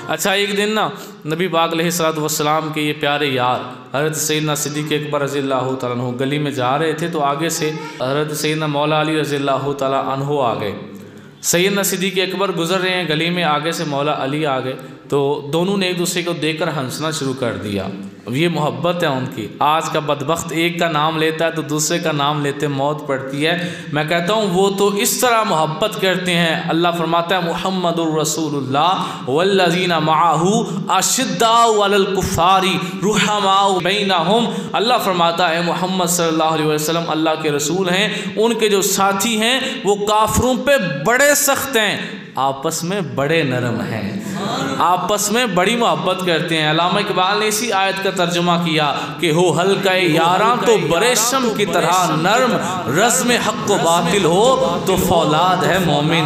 اچھا ایک دن نا نبی پاک علیہ الصلوۃ والسلام کے یہ پیارے یار حضرت سیدنا صدیق اکبر رضی اللہ تعالیٰ عنہ گلی میں جا رہے تھے تو آگے سے حضرت سیدنا مولا علی رضی اللہ تعالیٰ عنہ آ گئے۔ سیدنا صدیق اکبر گزر رہے ہیں گلی میں، آگے سے مولا علی آ گئے تو دونوں نے ایک دوسرے کو دیکھ کر ہنسنا شروع کر دیا۔ یہ محبت ہے ان کی۔ آج کا بدبخت ایک کا نام لیتا ہے تو دوسرے کا نام لیتے موت پڑتی ہے۔ میں کہتا ہوں وہ تو اس طرح محبت کرتے ہیں، اللہ فرماتا ہے محمد الرسول اللہ والذین معہ اشداء علی الکفار رحماء بینہم۔ اللہ فرماتا ہے محمد صلی اللہ علیہ وسلم اللہ کے رسول ہیں، ان کے جو ساتھی ہیں وہ کافروں پہ بڑے سخت ہیں، آپس میں بڑے نرم ہیں، آپس میں بڑی محبت کرتے ہیں۔ علامہ اقبال نے اسی آیت کا ترجمہ کیا کہ ہو حلقہ یاراں تو بریشم کی طرح نرم، رزم حق و باطل ہو تو فولاد ہے مومن۔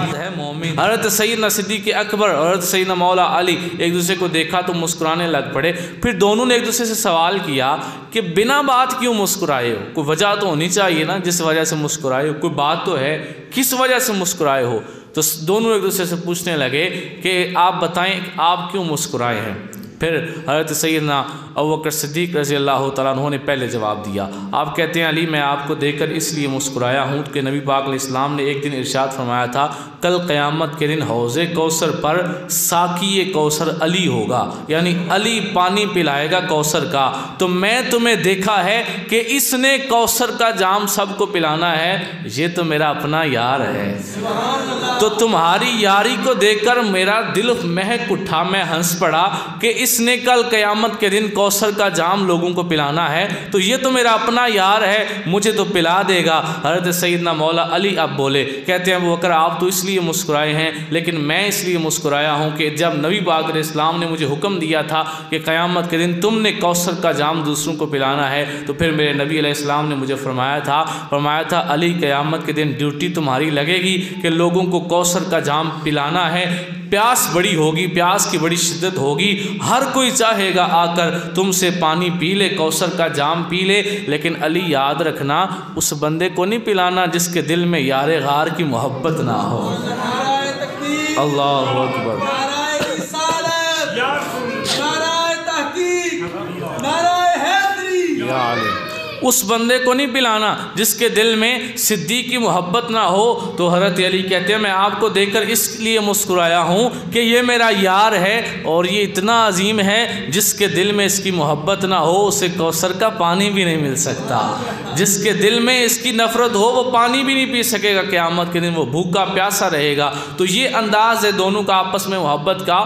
حضرت سیدنا صدیق اکبر اور حضرت سیدنا مولا علی ایک دوسرے کو دیکھا تو مسکرانے لگ پڑے۔ پھر دونوں نے ایک دوسرے سے سوال کیا کہ بنا بات کیوں مسکرائے ہو؟ کوئی وجہ تو ہونی چاہیے نا جس وجہ سے مسکرائے ہو، کوئی بات تو ہے، کس وجہ سے مسکرائے ہو؟ تو دونوں ایک دوسرے سے پوچھنے لگے کہ آپ بتائیں آپ کیوں مسکرائے ہیں؟ پھر حضرت سیدنا ابوبکر صدیق رضی اللہ تعالیٰ عنہ نے پہلے جواب دیا۔ آپ کہتے ہیں علی میں آپ کو دیکھ کر اس لیے مسکرایا ہوں کہ نبی پاک علیہ السلام نے ایک دن ارشاد فرمایا تھا کل قیامت کے دن حوض کوثر پر ساقی کوثر علی ہوگا، یعنی علی پانی پلائے گا کوثر کا، تو میں تمہیں دیکھا ہے کہ اس نے کوثر کا جام سب کو پلانا ہے، یہ تو میرا اپنا یار ہے۔ تو تمہاری یاری کو دیکھ کر میرا دل مہک اٹھا، میں ہنس پڑا کہ اس نے کل قیامت کے دن کوثر کا جام لوگوں کو پلانا ہے، تو یہ تو میرا اپنا یار ہے، مجھے تو پلا دے گا۔ حضرت سیدنا مولا علی اب بولے، کہتے ہیں ابوبکر آپ تو اس لیے مسکرائے ہیں، لیکن میں اس لیے مسکرایا ہوں کہ جب نبی پاک علیہ السلام نے مجھے حکم دیا تھا کہ قیامت کے دن تم نے کوثر کا جام دوسروں کو پلانا ہے، تو پھر میرے نبی علیہ السلام نے مجھے فرمایا تھا علی قیامت کے دن ڈیوٹی تمہاری لگے گی کہ لوگوں کو کوثر کا جام پلانا ہے۔ پیاس بڑی ہوگی، پیاس کی بڑی شدت ہوگی، ہر کوئی چاہے گا آ کر تم سے پانی پی لے، کوثر کا جام پی لے، لیکن علی یاد رکھنا اس بندے کو نہیں پلانا جس کے دل میں یار غار کی محبت نہ ہو۔ اللہ اکبر۔ اس بندے کو نہیں پلانا جس کے دل میں صدیق کی محبت نہ ہو۔ تو حضرت علی کہتے ہیں میں آپ کو دیکھ کر اس لیے مسکرایا ہوں کہ یہ میرا یار ہے اور یہ اتنا عظیم ہے جس کے دل میں اس کی محبت نہ ہو اسے کوثر کا پانی بھی نہیں مل سکتا، جس کے دل میں اس کی نفرت ہو وہ پانی بھی نہیں پی سکے گا، قیامت کے دن وہ بھوکا پیاسا رہے گا۔ تو یہ انداز ہے دونوں کا آپس میں محبت کا۔